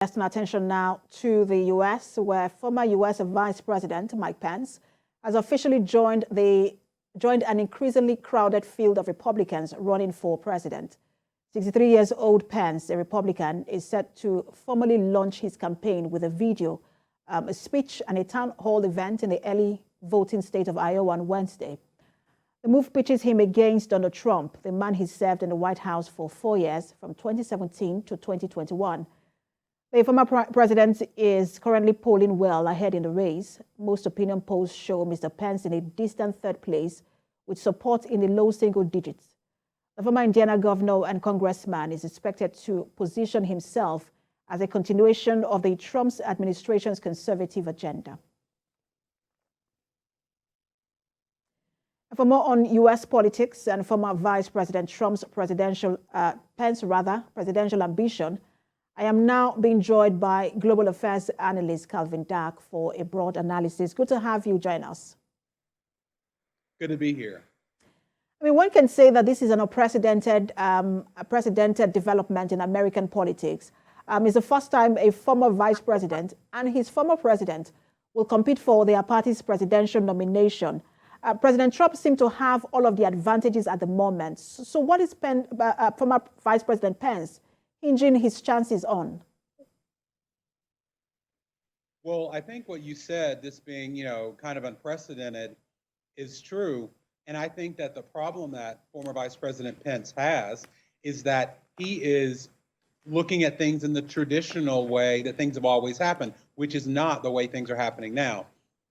Turning attention now to the U.S., where former U.S. Vice President Mike Pence has officially joined an increasingly crowded field of Republicans running for president. 63 years old Pence, a Republican, is set to formally launch his campaign with a video, a speech, and a town hall event in the early voting state of Iowa on Wednesday. The move pitches him against Donald Trump, the man he served in the White House for 4 years, from 2017 to 2021. The former president is currently polling well ahead in the race. Most opinion polls show Mr. Pence in a distant third place, with support in the low single digits. The former Indiana governor and congressman is expected to position himself as a continuation of the Trump administration's conservative agenda. For more on U.S. politics and former Vice President Trump's presidential ambition, I am now being joined by global affairs analyst Calvin Dark for a broad analysis. Good to have you join us. Good to be here. I mean, one can say that this is an unprecedented development in American politics. It's the first time a former vice president and his former president will compete for their party's presidential nomination. President Trump seemed to have all of the advantages at the moment. So what is former Vice President Pence hinging his chances on? Well, I think what you said, this being, kind of unprecedented, is true. And I think that the problem that former Vice President Pence has is that he is looking at things in the traditional way that things have always happened, which is not the way things are happening now.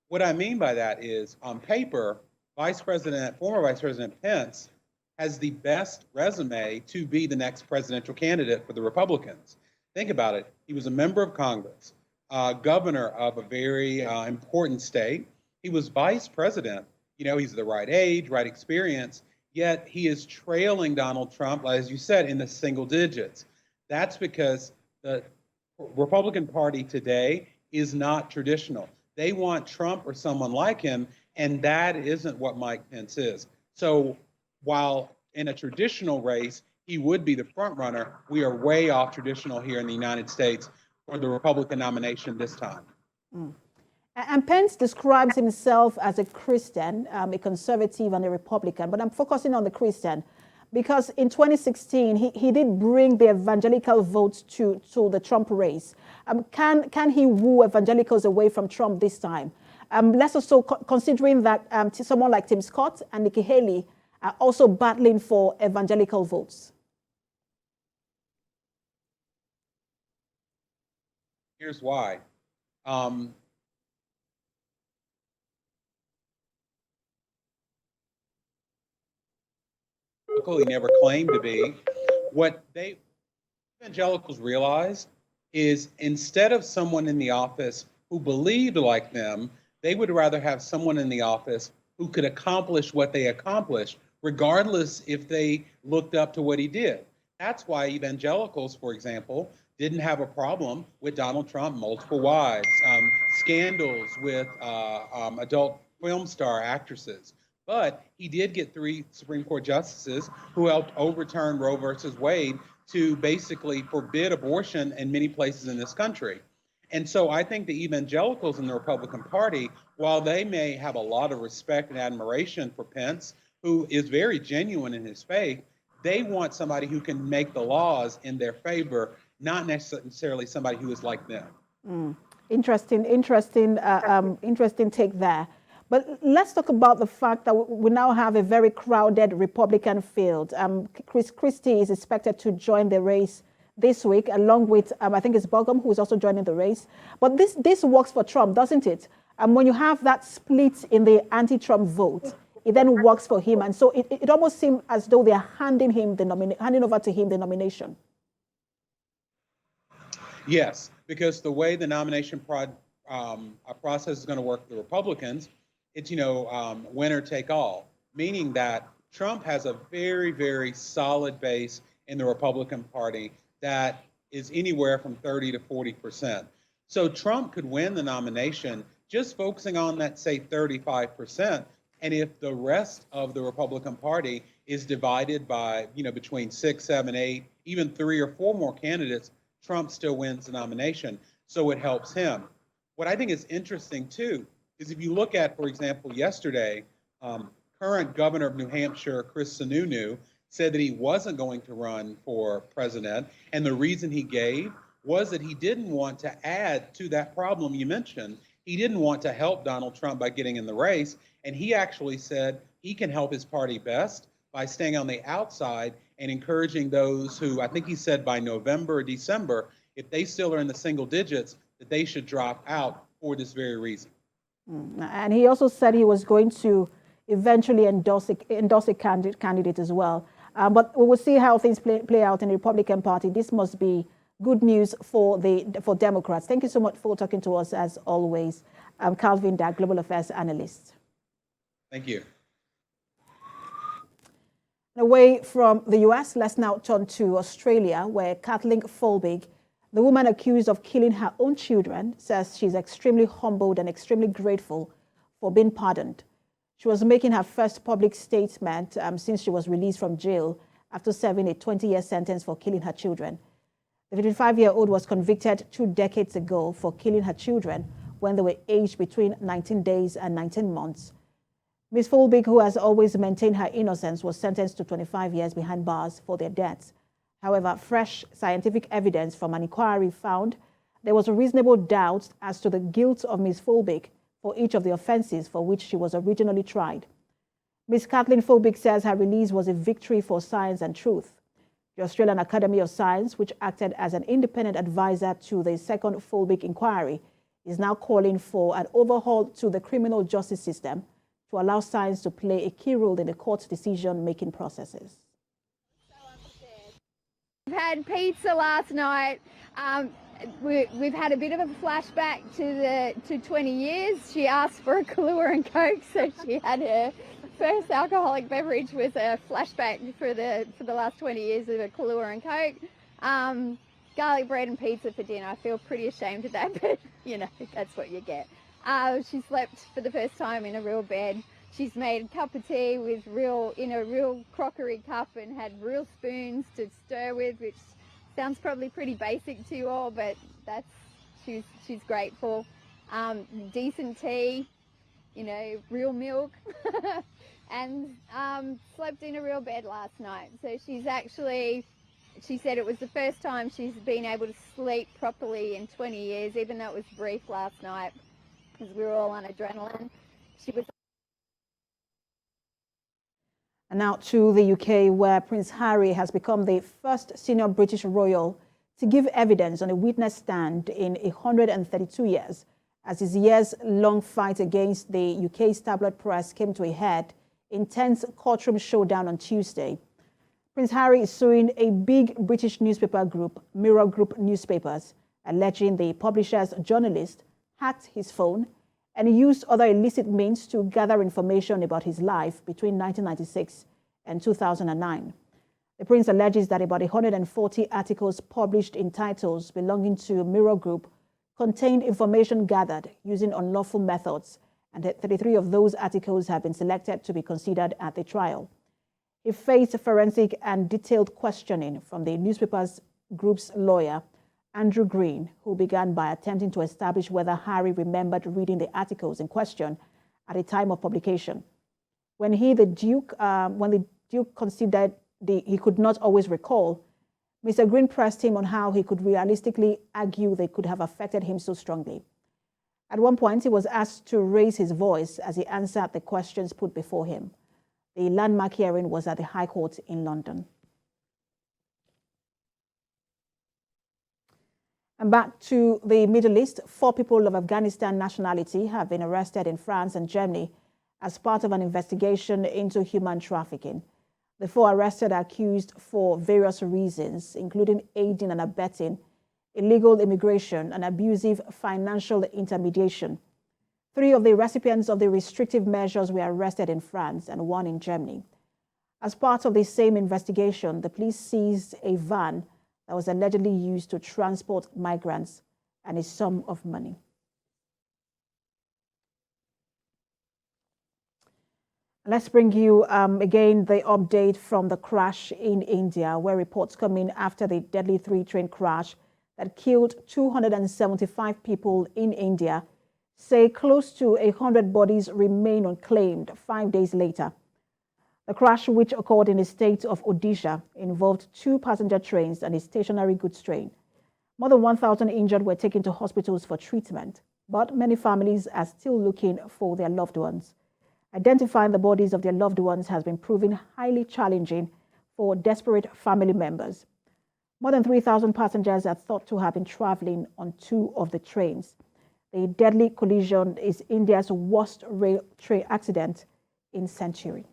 What I mean by that is, on paper, former Vice President Pence has the best resume to be the next presidential candidate for the Republicans. Think about it. He was a member of Congress, governor of a very important state. He was vice president. He's the right age, right experience, yet he is trailing Donald Trump, as you said, in the single digits. That's because the Republican Party today is not traditional. They want Trump or someone like him, and that isn't what Mike Pence is. So while in a traditional race, he would be the front runner, we are way off traditional here in the United States for the Republican nomination this time. And Pence describes himself as a Christian, a conservative and a Republican, but I'm focusing on the Christian because in 2016, he did bring the evangelical votes to the Trump race. Can he woo evangelicals away from Trump this time? Let's also considering that someone like Tim Scott and Nikki Haley are also battling for evangelical votes. Here's why. He never claimed to be. What evangelicals realized is instead of someone in the office who believed like them, they would rather have someone in the office who could accomplish what they accomplished, regardless if they looked up to what he did. That's why evangelicals, for example, didn't have a problem with Donald Trump, multiple wives, scandals with adult film star actresses. But he did get 3 Supreme Court justices who helped overturn Roe versus Wade to basically forbid abortion in many places in this country. And so I think the evangelicals in the Republican Party, while they may have a lot of respect and admiration for Pence, who is very genuine in his faith, they want somebody who can make the laws in their favor, not necessarily somebody who is like them. Interesting take there. But let's talk about the fact that we now have a very crowded Republican field. Chris Christie is expected to join the race this week, along with, I think it's Bogum, who is also joining the race. But this works for Trump, doesn't it? When you have that split in the anti-Trump vote, it then works for him. And so it almost seems as though they are handing over to him the nomination. Yes, because the way the nomination process is going to work for the Republicans, it's, winner take all, meaning that Trump has a very, very solid base in the Republican Party that is anywhere from 30 to 40%. So Trump could win the nomination just focusing on that, say, 35%. And if the rest of the Republican Party is divided by, between 6, 7, 8, even 3 or 4 more candidates, Trump still wins the nomination, so it helps him. What I think is interesting too is if you look at, for example, yesterday, current governor of New Hampshire, Chris Sununu, said that he wasn't going to run for president, and the reason he gave was that he didn't want to add to that problem you mentioned. He didn't want to help Donald Trump by getting in the race, and he actually said he can help his party best by staying on the outside and encouraging those who, I think he said by November or December, if they still are in the single digits, that they should drop out for this very reason. And he also said he was going to eventually endorse a candidate as well. But we will see how things play out in the Republican Party. This must be good news for Democrats. Thank you so much for talking to us, as always. Calvin Dack, Global Affairs Analyst. Thank you. Away from the US, let's now turn to Australia, where Catholicphobic, the woman accused of killing her own children, says she's extremely humbled and extremely grateful for being pardoned. She was making her first public statement since she was released from jail after serving a 20-year sentence for killing her children. The 55-year-old was convicted 2 decades ago for killing her children when they were aged between 19 days and 19 months. Ms. Folbig, who has always maintained her innocence, was sentenced to 25 years behind bars for their deaths. However, fresh scientific evidence from an inquiry found there was a reasonable doubt as to the guilt of Ms. Folbig for each of the offenses for which she was originally tried. Ms. Kathleen Folbig says her release was a victory for science and truth. The Australian Academy of Science, which acted as an independent advisor to the second Folbig inquiry, is now calling for an overhaul to the criminal justice system to allow science to play a key role in the court's decision-making processes. We've had pizza last night. We've had a bit of a flashback to 20 years. She asked for a Kahlua and Coke, so she had her first alcoholic beverage with a flashback for the last 20 years of a Kahlua and Coke. Garlic bread and pizza for dinner. I feel pretty ashamed of that, but you know, that's what you get. She slept for the first time in a real bed. She's made a cup of tea with in a real crockery cup and had real spoons to stir with, which sounds probably pretty basic to you all, but she's grateful. Decent tea, you know, real milk, and slept in a real bed last night. So she said it was the first time she's been able to sleep properly in 20 years, even though it was brief last night because we were all on adrenaline. And now to the UK, where Prince Harry has become the first senior British royal to give evidence on a witness stand in 132 years, as his years-long fight against the UK's tabloid press came to a head in tense courtroom showdown on Tuesday. Prince Harry is suing a big British newspaper group, Mirror Group Newspapers, alleging the publisher's journalist hacked his phone and used other illicit means to gather information about his life between 1996 and 2009. The prince alleges that about 140 articles published in titles belonging to Mirror Group contained information gathered using unlawful methods, and that 33 of those articles have been selected to be considered at the trial. He faced forensic and detailed questioning from the newspaper's group's lawyer, Andrew Green, who began by attempting to establish whether Harry remembered reading the articles in question at the time of publication. When the Duke considered he could not always recall, Mr. Green pressed him on how he could realistically argue they could have affected him so strongly. At one point, he was asked to raise his voice as he answered the questions put before him. The landmark hearing was at the High Court in London. And back to the Middle East, 4 people of Afghanistan nationality have been arrested in France and Germany as part of an investigation into human trafficking. The 4 arrested are accused for various reasons, including aiding and abetting illegal immigration and abusive financial intermediation. 3 of the recipients of the restrictive measures were arrested in France and 1 in Germany. As part of the same investigation, the police seized a van that was allegedly used to transport migrants and a sum of money. Let's bring you again the update from the crash in India, where reports come in after the deadly 3-train crash that killed 275 people in India say close to 100 bodies remain unclaimed 5 days later. The crash, which occurred in the state of Odisha, involved 2 passenger trains and a stationary goods train. More than 1,000 injured were taken to hospitals for treatment, but many families are still looking for their loved ones. Identifying the bodies of their loved ones has been proven highly challenging for desperate family members. More than 3,000 passengers are thought to have been traveling on 2 of the trains. The deadly collision is India's worst rail train accident in century.